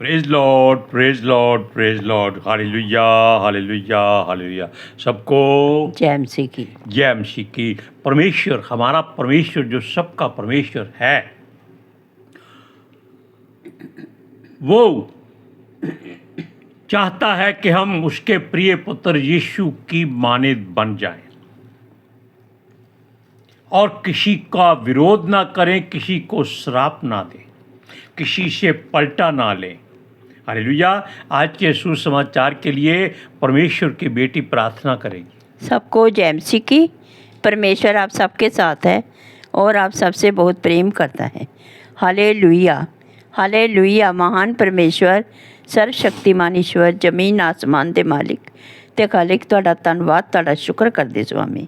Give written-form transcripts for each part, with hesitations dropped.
Praise Lord, praise Lord, praise Lord, hallelujah, hallelujah, hallelujah. सबको जय मसीह की। जय मसीह की। परमेश्वर, हमारा परमेश्वर जो सबका परमेश्वर है, वो चाहता है कि हम उसके प्रिय पुत्र यीशु की मानद बन जाएं और किसी का विरोध ना करें, किसी को श्राप ना दें, किसी से पलटा ना लें। हालेलुया। आज के सुसमाचार के लिए परमेश्वर की बेटी प्रार्थना करेगी। सबको जय मसीह की। परमेश्वर आप सबके साथ है और आप सबसे बहुत प्रेम करता है। Hallelujah, hallelujah. महान परमेश्वर, सर्वशक्तिमान ईश्वर, जमीन आसमान ਦੇ ਮਾਲਿਕ ਤੇ ਖਾਲਿਕ, ਤੁਹਾਡਾ ਧੰਨਵਾਦ, ਤੁਹਾਡਾ ਸ਼ੁਕਰ ਕਰਦੇ ਸੁਆਮੀ।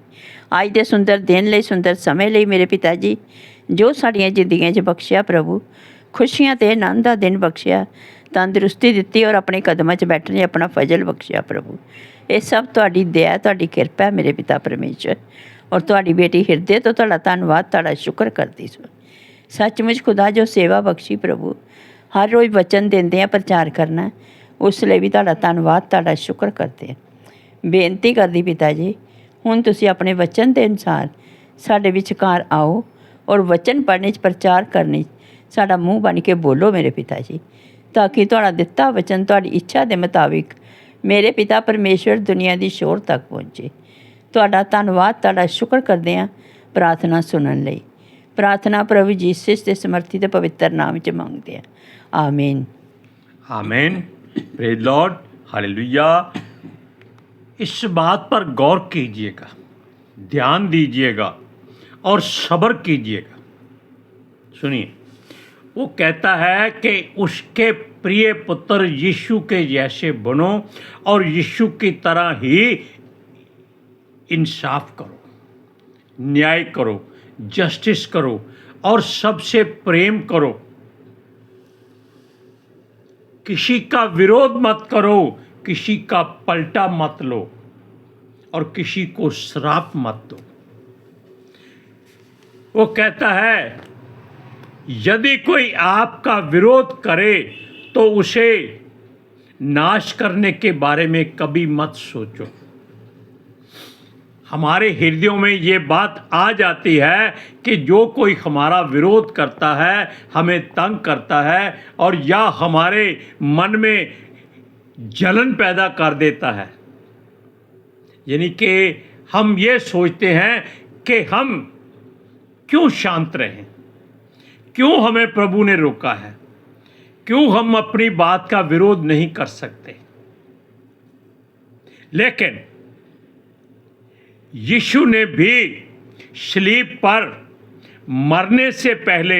ਅੱਜ ਦੇ ਸੁੰਦਰ ਦਿਨ ਲਈ, ਸੁੰਦਰ ਸਮੇਂ ਲਈ ਮੇਰੇ ਪਿਤਾ ਜੀ, ਜੋ ਸਾਡੀਆਂ ਜ਼ਿੰਦਗੀਆਂ 'ਚ ਬਖਸ਼ਿਆ ਪ੍ਰਭੂ, ਖੁਸ਼ੀਆਂ ਤੇ ਆਨੰਦ ਦਾ ਦਿਨ ਬਖਸ਼ਿਆ, ਤੰਦਰੁਸਤੀ ਦਿੱਤੀ ਔਰ ਆਪਣੇ ਕਦਮਾਂ 'ਚ ਬੈਠਣ ਆਪਣਾ ਫਜ਼ਲ ਬਖਸ਼ਿਆ ਪ੍ਰਭੂ। ਇਹ ਸਭ ਤੁਹਾਡੀ ਦਇਆ, ਤੁਹਾਡੀ ਕਿਰਪਾ ਹੈ ਮੇਰੇ ਪਿਤਾ ਪਰਮੇਸ਼ਰ। ਔਰ ਤੁਹਾਡੀ ਬੇਟੀ ਹਿਰਦੇ ਤੋਂ ਤੁਹਾਡਾ ਧੰਨਵਾਦ, ਤੁਹਾਡਾ ਸ਼ੁਕਰ ਕਰਦੀ ਸੋ। ਸੱਚਮੁੱਚ ਖੁਦਾ ਜੋ ਸੇਵਾ ਬਖਸ਼ੀ ਪ੍ਰਭੂ, ਹਰ ਰੋਜ਼ ਵਚਨ ਦਿੰਦੇ ਆ, ਪ੍ਰਚਾਰ ਕਰਨਾ, ਉਸ ਲਈ ਵੀ ਤੁਹਾਡਾ ਧੰਨਵਾਦ, ਤੁਹਾਡਾ ਸ਼ੁਕਰ ਕਰਦੇ ਹਾਂ। ਬੇਨਤੀ ਕਰਦੀ ਪਿਤਾ ਜੀ, ਹੁਣ ਤੁਸੀਂ ਆਪਣੇ ਵਚਨ ਦੇ ਅਨੁਸਾਰ ਸਾਡੇ ਵਿਚਕਾਰ ਆਓ ਔਰ ਵਚਨ ਪੜ੍ਹਨੇ 'ਚ, ਪ੍ਰਚਾਰ ਕਰਨੇ 'ਚ ਸਾਡਾ ਮੂੰਹ ਬਣ ਕੇ ਬੋਲੋ ਮੇਰੇ ਪਿਤਾ ਜੀ, ਤਾਂ ਕਿ ਤੁਹਾਡਾ ਦਿੱਤਾ ਵਚਨ ਤੁਹਾਡੀ ਇੱਛਾ ਦੇ ਮੁਤਾਬਿਕ ਮੇਰੇ ਪਿਤਾ ਪਰਮੇਸ਼ਵਰ ਦੁਨੀਆ ਦੀ ਸ਼ੋਰ ਤੱਕ ਪਹੁੰਚੇ। ਤੁਹਾਡਾ ਧੰਨਵਾਦ, ਤੁਹਾਡਾ ਸ਼ੁਕਰ ਕਰਦੇ ਹਾਂ ਪ੍ਰਾਰਥਨਾ ਸੁਣਨ ਲਈ। प्रार्थना प्रभु यीशु के समर्थी ते पवित्र नाम च मांगते हैं, आमीन, आमीन। Praise Lord, hallelujah. इस बात पर गौर कीजिएगा, ध्यान दीजिएगा और सब्र कीजिएगा। सुनिए, वो कहता है कि उसके प्रिय पुत्र यीशु के जैसे बनो और यीशु की तरह ही इंसाफ करो, न्याय करो, जस्टिस करो और सबसे प्रेम करो। किसी का विरोध मत करो, किसी का पलटा मत लो और किसी को श्राप मत दो। वो कहता है, यदि कोई आपका विरोध करे तो उसे नाश करने के बारे में कभी मत सोचो। हमारे हृदयों में ये बात आ जाती है कि जो कोई हमारा विरोध करता है, हमें तंग करता है और या हमारे मन में जलन पैदा कर देता है, यानी कि हम ये सोचते हैं कि हम क्यों शांत रहें, क्यों हमें प्रभु ने रोका है, क्यों हम अपनी बात का विरोध नहीं कर सकते। लेकिन यीशु ने भी सलीब पर मरने से पहले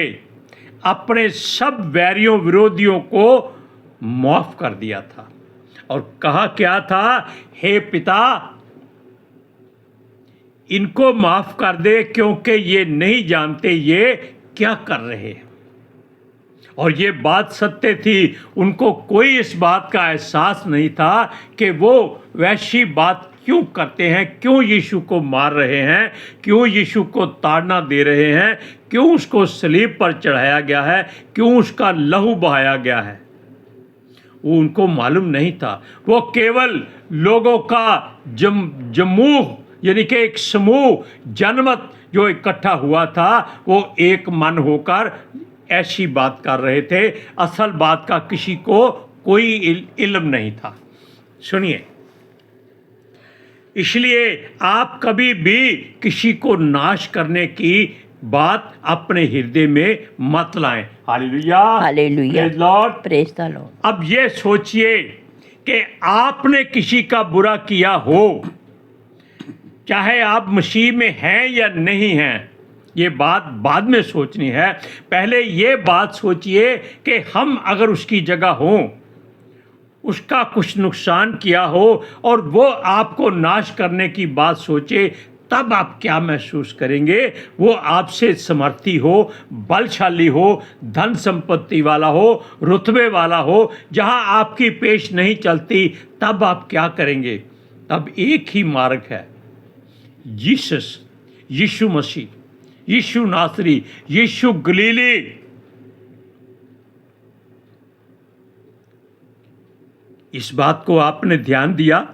अपने सब वैरियों विरोधियों को माफ कर दिया था और कहा क्या था, हे पिता, इनको माफ कर दे क्योंकि ये नहीं जानते ये क्या कर रहे हैं। और ये बात सत्य थी, उनको कोई इस बात का एहसास नहीं था कि वो वैसी बात क्यों करते हैं, क्यों यीशु को मार रहे हैं, क्यों यीशु को ताड़ना दे रहे हैं, क्यों उसको सलीब पर चढ़ाया गया है, क्यों उसका लहू बहाया गया है। वो उनको मालूम नहीं था। वो केवल लोगों का जमूह, यानी कि एक समूह, जनमत जो इकट्ठा हुआ था, वो एक मन होकर ऐसी बात कर रहे थे। असल बात का किसी को कोई इल्म नहीं था। सुनिए, इसलिए आप कभी भी किसी को नाश करने की बात अपने हृदय में मत लाएं। Hallelujah, hallelujah, praise Lord, praise the Lord. अब ये सोचिए कि आपने किसी का बुरा किया हो, चाहे आप मसीह में हैं या नहीं हैं, ये बात बाद में सोचनी है। पहले ये बात सोचिए कि हम अगर उसकी जगह हों, उसका कुछ नुकसान किया हो और वो आपको नाश करने की बात सोचे, तब आप क्या महसूस करेंगे। वो आपसे समर्थी हो, बलशाली हो, धन संपत्ति वाला हो, रुतबे वाला हो, जहां आपकी पेश नहीं चलती, तब आप क्या करेंगे। तब एक ही मार्ग है, जीसस, यीशु मसीह, यीशु नासरी, यीशु गलीली। इस बात को आपने ध्यान दिया?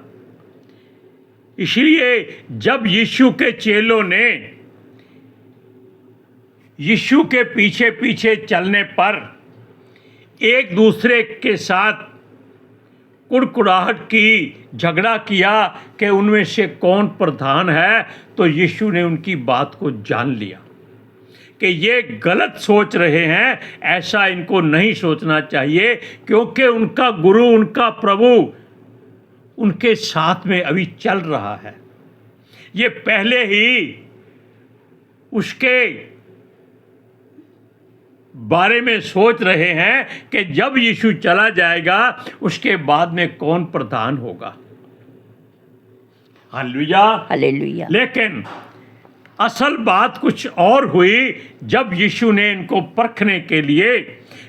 इसलिए जब यीशु के चेलों ने यीशु के पीछे पीछे चलने पर एक दूसरे के साथ कुड़कुड़ाहट की, झगड़ा किया कि उनमें से कौन प्रधान है, तो यीशु ने उनकी बात को जान लिया कि ये गलत सोच रहे हैं, ऐसा इनको नहीं सोचना चाहिए, क्योंकि उनका गुरु, उनका प्रभु उनके साथ में अभी चल रहा है। ये पहले ही उसके बारे में सोच रहे हैं कि जब यीशु चला जाएगा उसके बाद में कौन प्रधान होगा। Hallelujah, hallelujah. लेकिन असल बात कुछ और हुई जब यीशु ने इनको परखने के लिए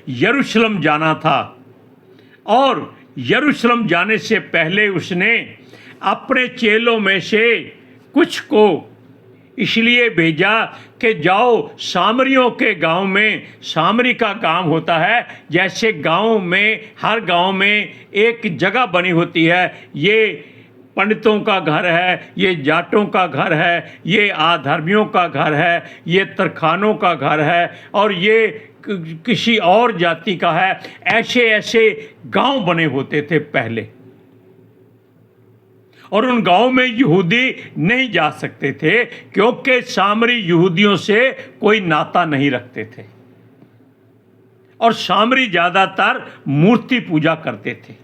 यरूशलेम जाना था, और यरूशलेम जाने से पहले उसने अपने चेलों में से कुछ को इसलिए भेजा कि जाओ सामरियों के गांव में, सामरी का गांव होता है, जैसे गांव में, हर गांव में एक जगह बनी होती है, ये पंडितों का घर है, ये जाटों का घर है, ये आधर्मियों का घर है, ये तरखानों का घर है, और ये किसी और जाति का है। ऐसे ऐसे गांव बने होते थे पहले, और उन गांव में यहूदी नहीं जा सकते थे क्योंकि सामरी यहूदियों से कोई नाता नहीं रखते थे, और सामरी ज़्यादातर मूर्ति पूजा करते थे।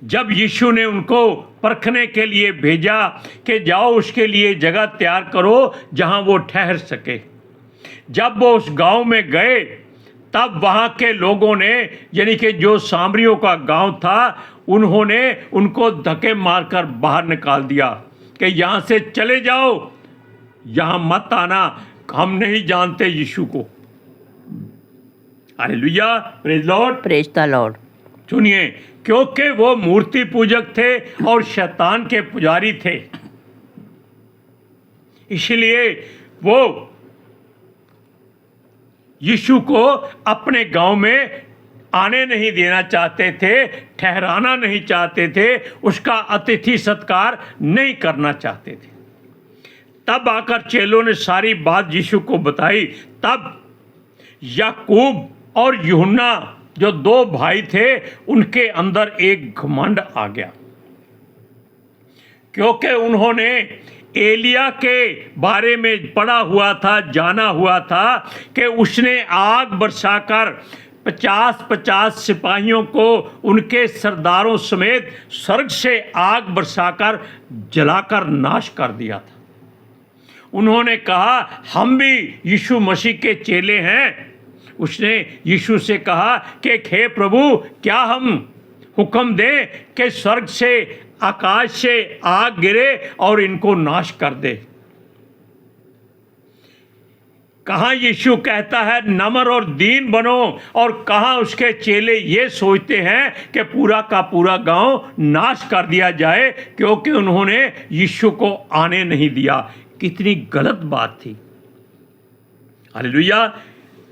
जब यीशु ने उनको परखने के लिए भेजा कि जाओ उसके लिए जगह तैयार करो जहां वो ठहर सके, जब वो उस गांव में गए तब वहाँ के लोगों ने, यानी कि जो सामरियों का गांव था, उन्होंने उनको धक्के मारकर बाहर निकाल दिया कि यहाँ से चले जाओ, यहाँ मत आना, हम नहीं जानते यीशु को। Hallelujah, praise Lord, praise the Lord. सुनिए, क्योंकि वो मूर्ति पूजक थे और शैतान के पुजारी थे, इसलिए वो यीशु को अपने गांव में आने नहीं देना चाहते थे, ठहराना नहीं चाहते थे, उसका अतिथि सत्कार नहीं करना चाहते थे। तब आकर चेलों ने सारी बात यीशु को बताई। तब याकूब और यूहन्ना जो दो भाई थे, उनके अंदर एक घमंड आ गया, क्योंकि उन्होंने एलिया के बारे में पढ़ा हुआ था, जाना हुआ था कि उसने आग बरसाकर 50-50 सिपाहियों को उनके सरदारों समेत स्वर्ग से आग बरसाकर जलाकर नाश कर दिया था। उन्होंने कहा, हम भी यीशु मसीह के चेले हैं। उसने यीशु से कहा कि हे प्रभु, क्या हम हुक्म दें कि स्वर्ग से, आकाश से आग गिरे और इनको नाश कर दे? कहाँ यीशु कहता है नम्र और दीन बनो, और कहाँ उसके चेले ये सोचते हैं कि पूरा का पूरा गांव नाश कर दिया जाए क्योंकि उन्होंने यीशु को आने नहीं दिया। कितनी गलत बात थी। हालेलुया।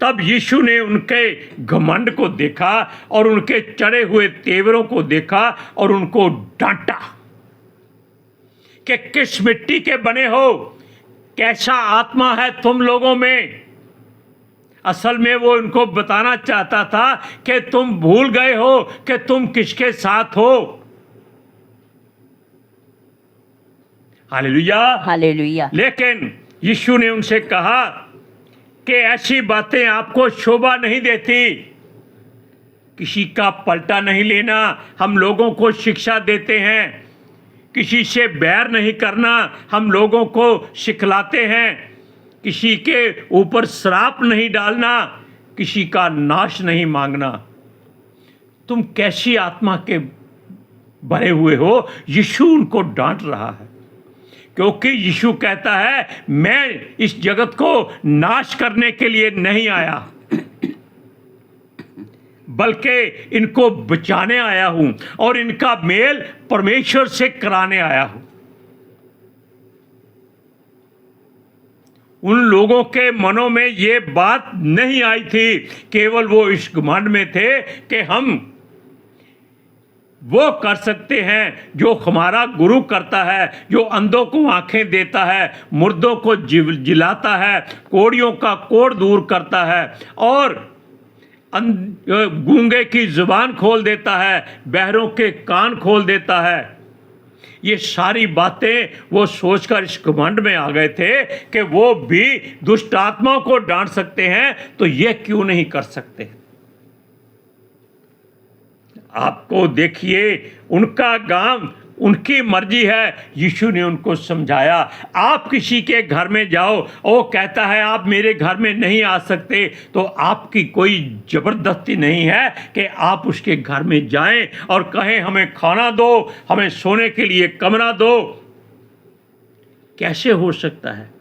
तब यीशु ने उनके घमंड को देखा और उनके चढ़े हुए तेवरों को देखा और उनको डांटा कि किस मिट्टी के बने हो, कैसा आत्मा है तुम लोगों में। असल में वो उनको बताना चाहता था कि तुम भूल गए हो कि तुम किसके साथ हो। Hallelujah, hallelujah. लेकिन यीशु ने उनसे कहा कि ऐसी बातें आपको शोभा नहीं देती। किसी का पलटा नहीं लेना, हम लोगों को शिक्षा देते हैं। किसी से बैर नहीं करना, हम लोगों को सिखलाते हैं। किसी के ऊपर श्राप नहीं डालना, किसी का नाश नहीं मांगना। तुम कैसी आत्मा के भरे हुए हो? यीशु उनको डांट रहा है, क्योंकि यीशु कहता है मैं इस जगत को नाश करने के लिए नहीं आया, बल्कि इनको बचाने आया हूं और इनका मेल परमेश्वर से कराने आया हूं। उन लोगों के मनों में ये बात नहीं आई थी, केवल वो इस घमंड में थे कि हम वो कर सकते हैं जो हमारा गुरु करता है, जो अंधों को आंखें देता है, मुर्दों को जिलाता है, कोढ़ियों का कोढ़ दूर करता है और गूंगे की जुबान खोल देता है, बहरों के कान खोल देता है। ये सारी बातें वो सोचकर इस घमंड में आ गए थे कि वो भी दुष्ट आत्माओं को डांट सकते हैं, तो ये क्यों नहीं कर सकते। आपको देखिए, उनका काम, उनकी मर्जी है। यीशु ने उनको समझाया, आप किसी के घर में जाओ, वो कहता है आप मेरे घर में नहीं आ सकते, तो आपकी कोई ज़बरदस्ती नहीं है कि आप उसके घर में जाएं और कहें हमें खाना दो, हमें सोने के लिए कमरा दो। कैसे हो सकता है?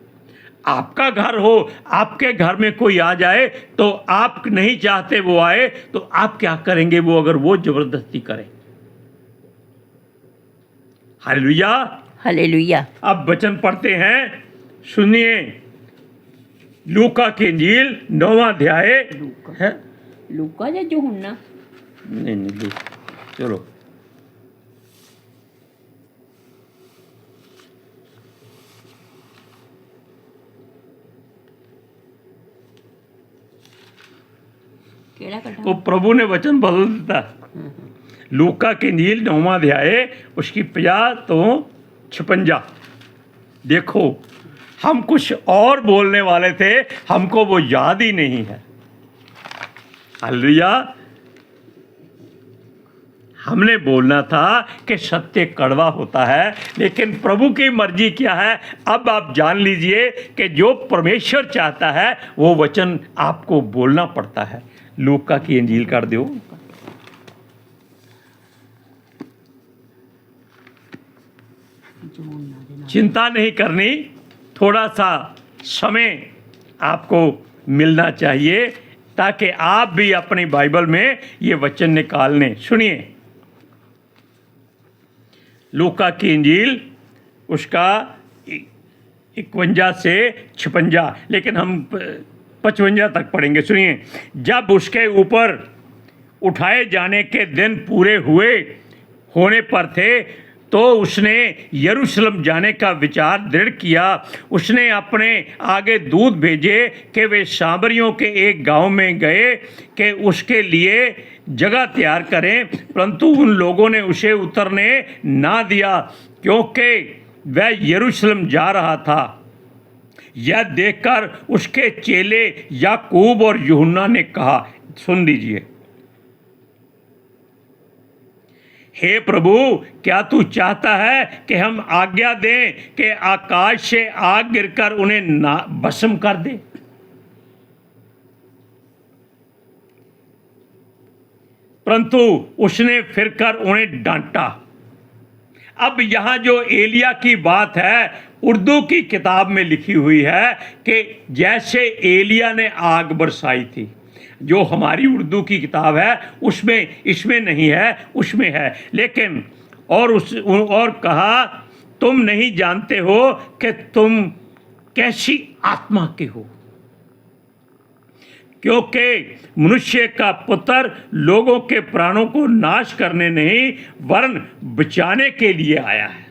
आपका घर हो, आपके घर में कोई आ जाए तो आप नहीं चाहते वो आए, तो आप क्या करेंगे वो अगर वो ज़बरदस्ती करे। Hallelujah, hallelujah. अब वचन पढ़ते हैं, सुनिए। लूका की इंजील 9वां अध्याय है। लूका या यूहन्ना? नहीं, चलो वो प्रभु ने वचन बदल देता। लूका की इंजील 9वां अध्याय उसकी 50 तो 56। देखो, हम कुछ और बोलने वाले थे, हमको वो याद ही नहीं है। हालेलुया। हमने बोलना था कि सत्य कड़वा होता है, लेकिन प्रभु की मर्जी क्या है अब आप जान लीजिए कि जो परमेश्वर चाहता है वो वचन आपको बोलना पड़ता है। लूका की इंजील कर दो। चिंता नहीं करनी, थोड़ा सा समय आपको मिलना चाहिए ताकि आप भी अपनी बाइबल में ये वचन निकाल लें। सुनिए, लूका की इंजील उसका 51 से 56, लेकिन हम 55 तक पढ़ेंगे। सुनिए, जब उसके ऊपर उठाए जाने के दिन पूरे होने पर थे तो उसने यरूशलेम जाने का विचार दृढ़ किया। उसने अपने आगे दूत भेजे कि वे सामरियों के एक गांव में गए कि उसके लिए जगह तैयार करें, परंतु उन लोगों ने उसे उतरने ना दिया क्योंकि वह यरूशलेम जा रहा था। यह देखकर उसके चेले याकूब और यूहन्ना ने कहा, सुन लीजिए, हे प्रभु, क्या तू चाहता है कि हम आज्ञा दें कि आकाश से आग गिरकर उन्हें भस्म कर दे? परंतु उसने फिरकर उन्हें डांटा। अब यहाँ जो एलिया की बात है उर्दू की किताब में लिखी हुई है कि जैसे एलिया ने आग बरसाई थी। जो हमारी उर्दू की किताब है उसमें, इसमें नहीं है, उसमें है। लेकिन और कहा, तुम नहीं जानते हो कि तुम कैसी आत्मा के हो, क्योंकि मनुष्य का पुत्र लोगों के प्राणों को नाश करने नहीं वरन बचाने के लिए आया है।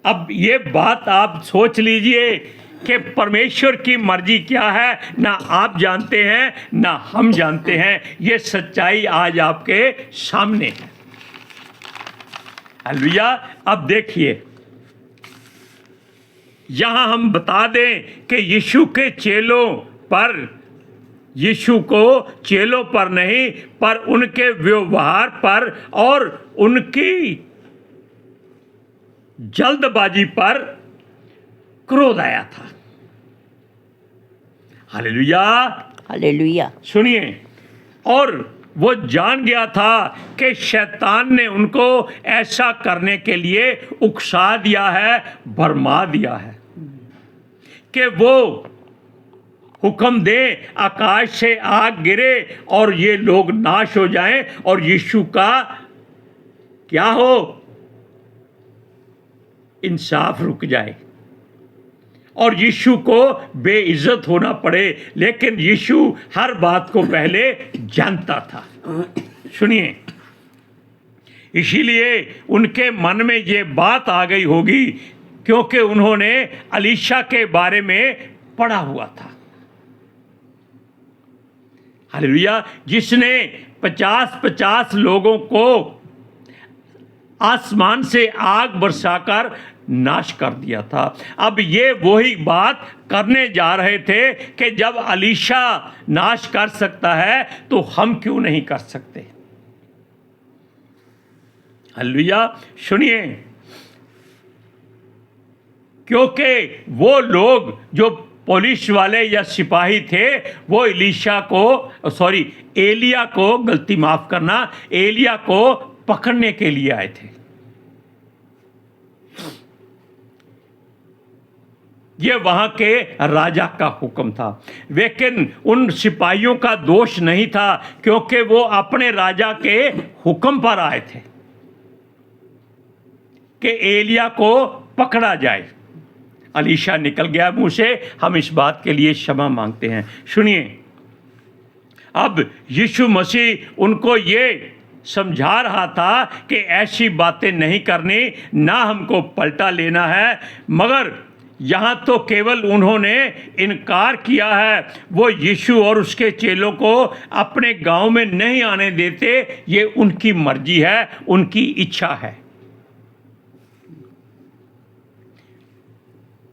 अब ये बात आप सोच लीजिए कि परमेश्वर की मर्जी क्या है, ना आप जानते हैं ना हम जानते हैं। ये सच्चाई आज आपके सामने है। हालेलुया। अब देखिए, यहां हम बता दें कि यीशु को चेलों पर नहीं पर उनके व्यवहार पर और उनकी जल्दबाजी पर क्रोध आया था। Hallelujah, hallelujah. सुनिए, और वो जान गया था कि शैतान ने उनको ऐसा करने के लिए उकसा दिया है, भरमा दिया है कि वो हुक्म दे आकाश से आग गिरे और ये लोग नाश हो जाएं और यीशु का क्या हो, इंसाफ रुक जाए। और यीशु को बेइज्जत होना पड़े, लेकिन यीशु हर बात को पहले जानता था। सुनिए, इसीलिए उनके मन में ये बात आ गई होगी क्योंकि उन्होंने अलीशा के बारे में पढ़ा हुआ था। हालेलुया। जिसने 50-50 लोगों को आसमान से आग बरसाकर नाश कर दिया था। अब ये वही बात करने जा रहे थे कि जब अलीशा नाश कर सकता है तो हम क्यों नहीं कर सकते। हालेलुया। सुनिए, क्योंकि वो लोग जो पुलिस वाले या सिपाही थे वो एलिया को गलती माफ करना, एलिया को पकड़ने के लिए आए थे। ये वहां के राजा का हुक्म था, लेकिन उन सिपाहियों का दोष नहीं था क्योंकि वो अपने राजा के हुक्म पर आए थे कि एलिया को पकड़ा जाए। अलीशा निकल गया मुंह से, हम इस बात के लिए क्षमा मांगते हैं। सुनिए, अब यीशु मसीह उनको ये समझा रहा था कि ऐसी बातें नहीं करनी, ना हमको पलटा लेना है, मगर यहाँ तो केवल उन्होंने इनकार किया है। वो यीशु और उसके चेलों को अपने गांव में नहीं आने देते, ये उनकी मर्जी है, उनकी इच्छा है।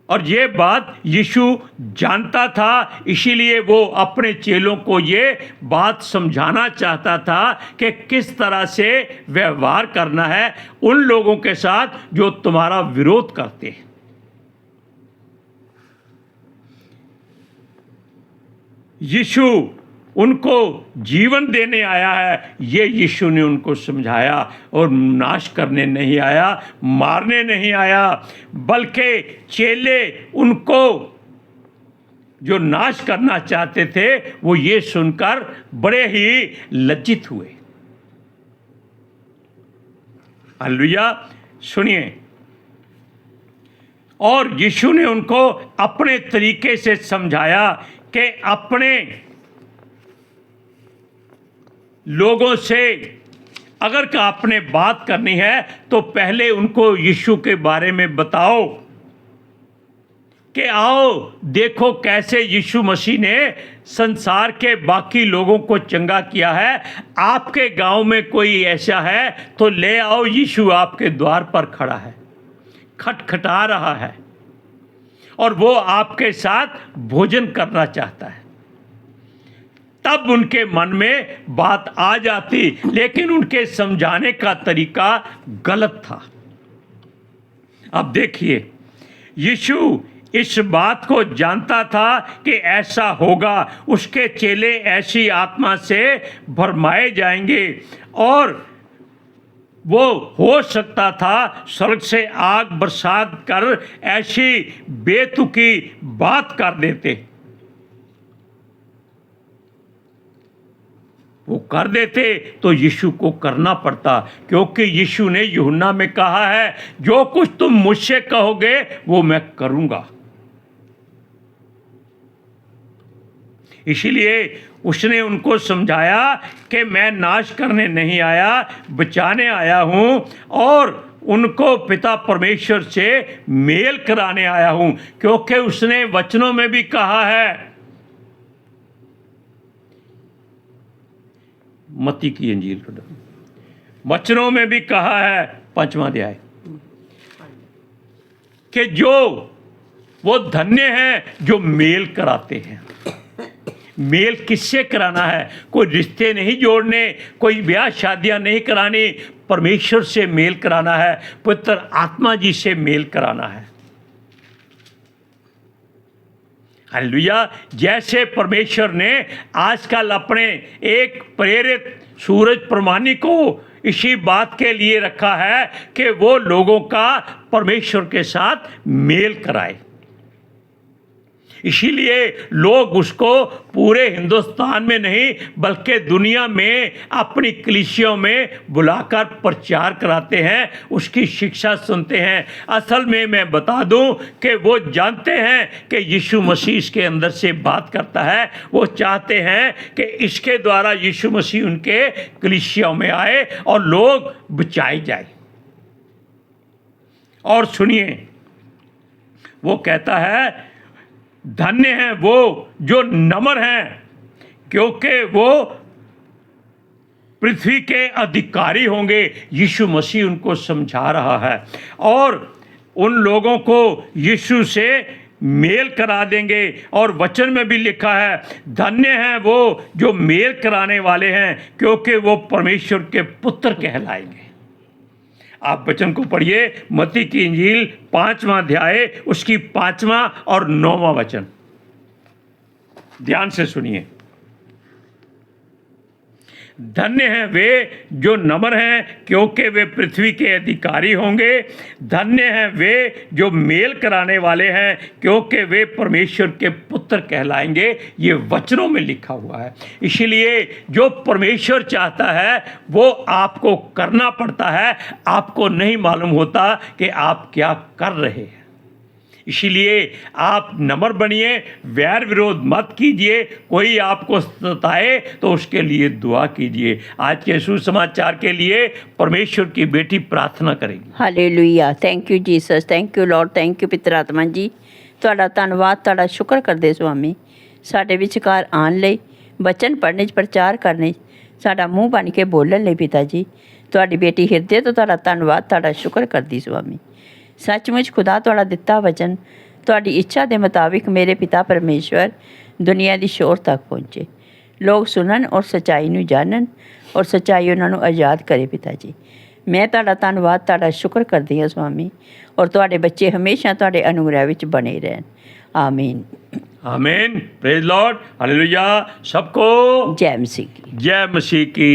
और ये बात यीशु जानता था, इसीलिए वो अपने चेलों को ये बात समझाना चाहता था कि किस तरह से व्यवहार करना है उन लोगों के साथ जो तुम्हारा विरोध करते हैं। यीशु उनको जीवन देने आया है, ये यीशु ने उनको समझाया, और नाश करने नहीं आया, मारने नहीं आया, बल्कि चेले उनको जो नाश करना चाहते थे वो ये सुनकर बड़े ही लज्जित हुए। हालेलुया। सुनिए, और यीशु ने उनको अपने तरीके से समझाया कि अपने लोगों से अगर आपने बात करनी है तो पहले उनको यीशु के बारे में बताओ कि आओ देखो कैसे यीशु मसीह ने संसार के बाकी लोगों को चंगा किया है। आपके गांव में कोई ऐसा है तो ले आओ, यीशु आपके द्वार पर खड़ा है, खटखटा रहा है और वो आपके साथ भोजन करना चाहता है। तब उनके मन में बात आ जाती, लेकिन उनके समझाने का तरीका गलत था। अब देखिए, यीशु इस बात को जानता था कि ऐसा होगा, उसके चेले ऐसी आत्मा से भरमाए जाएंगे और वो हो सकता था स्वर्ग से आग बरसात कर ऐसी बेतुकी बात कर देते, वो कर देते तो यीशु को करना पड़ता, क्योंकि यीशु ने यूहन्ना में कहा है जो कुछ तुम मुझसे कहोगे वो मैं करूंगा। इसीलिए उसने उनको समझाया कि मैं नाश करने नहीं आया, बचाने आया हूं और उनको पिता परमेश्वर से मेल कराने आया हूं, क्योंकि उसने वचनों में भी कहा है, मत्ती की इंजील वचनों में भी कहा है 5वां अध्याय कि जो वो धन्य हैं जो मेल कराते हैं। मेल किससे कराना है? कोई रिश्ते नहीं जोड़ने, कोई ब्याह शादियां नहीं करानी, परमेश्वर से मेल कराना है, पवित्र आत्मा जी से मेल कराना है। हालेलुया। जैसे परमेश्वर ने आजकल अपने एक प्रेरित सूरज प्रमाणी को इसी बात के लिए रखा है कि वो लोगों का परमेश्वर के साथ मेल कराए। इसीलिए लोग उसको पूरे हिंदुस्तान में नहीं बल्कि दुनिया में अपनी कलीसियों में बुलाकर प्रचार कराते हैं, उसकी शिक्षा सुनते हैं। असल में मैं बता दूं कि वो जानते हैं कि यीशु मसीह इसके अंदर से बात करता है। वो चाहते हैं कि इसके द्वारा यीशु मसीह उनके कलीसियों में आए और लोग बचाए जाए। और सुनिए, वो कहता है धन्य हैं वो जो नम्र हैं, क्योंकि वो पृथ्वी के अधिकारी होंगे। यीशु मसीह उनको समझा रहा है और उन लोगों को यीशु से मेल करा देंगे। और वचन में भी लिखा है धन्य हैं वो जो मेल कराने वाले हैं, क्योंकि वो परमेश्वर के पुत्र कहलाएंगे। आप वचन को पढ़िए, मत्ती की इंजील 5वां अध्याय उसकी 5वां और 9वां वचन, ध्यान से सुनिए। धन्य हैं वे जो नम्र हैं, क्योंकि वे पृथ्वी के अधिकारी होंगे। धन्य हैं वे जो मेल कराने वाले हैं, क्योंकि वे परमेश्वर के पुत्र कहलाएंगे। ये वचनों में लिखा हुआ है। इसलिए जो परमेश्वर चाहता है वो आपको करना पड़ता है। आपको नहीं मालूम होता कि आप क्या कर रहे हैं। इसीलिए आप नम्र बनिए, वैर विरोध मत कीजिए। कोई आपको सताए तो उसके लिए दुआ कीजिए। आज के सुसमाचार के लिए परमेश्वर की बेटी प्रार्थना करेगी। Hallelujah, thank you Jesus, thank you Lord, thank you पितर आत्मा जी। ਤੁਹਾਡਾ ਧੰਨਵਾਦ, ਤੁਹਾਡਾ ਸ਼ੁਕਰ ਕਰਦੇ ਸੁਆਮੀ, ਸਾਡੇ ਵਿਚਕਾਰ ਆਉਣ ਲਈ, ਬਚਨ ਪੜ੍ਹਨੇ 'ਚ, ਪ੍ਰਚਾਰ ਕਰਨੇ 'ਚ, ਸਾਡਾ ਮੂੰਹ ਬਣ ਕੇ ਬੋਲਣ ਲਈ ਪਿਤਾ ਜੀ। ਤੁਹਾਡੀ ਬੇਟੀ ਹਿਰਦੇ ਤੋਂ ਤੁਹਾਡਾ ਧੰਨਵਾਦ, ਤੁਹਾਡਾ ਸ਼ੁਕਰ ਕਰਦੀ ਸੁਆਮੀ। सचमुच खुदा ਤੁਹਾਡਾ ਦਿੱਤਾ वचन ਤੁਹਾਡੀ ਇੱਛਾ ਦੇ ਮੁਤਾबिक ਮੇਰੇ ਪਿਤਾ ਪਰਮੇਸ਼ਵਰ ਦੁਨੀਆ ਦੀ ਸ਼ੋਰ ਤੱਕ ਪਹੁੰਚੇ। ਲੋਕ ਸੁਣਨ ਔਰ ਸੱਚਾਈ ਨੂੰ ਜਾਣਨ ਔਰ ਸੱਚਾਈ ਉਹਨਾਂ ਨੂੰ ਆਜ਼ਾਦ ਕਰੇ ਪਿਤਾ ਜੀ। ਮੈਂ ਤੁਹਾਡਾ ਧੰਨਵਾਦ, ਤੁਹਾਡਾ ਸ਼ੁਕਰ ਕਰਦੀ ਹਾਂ ਸੁਆਮੀ। ਔਰ ਤੁਹਾਡੇ ਬੱਚੇ ਹਮੇਸ਼ਾ ਤੁਹਾਡੇ ਅਨੁਗ੍ਰਹਿ ਵਿੱਚ ਬਣੇ ਰਹਿਣ। आमीन आमीन। Praise Lord, hallelujah. सबको जय मसीह की। जय मसीह की।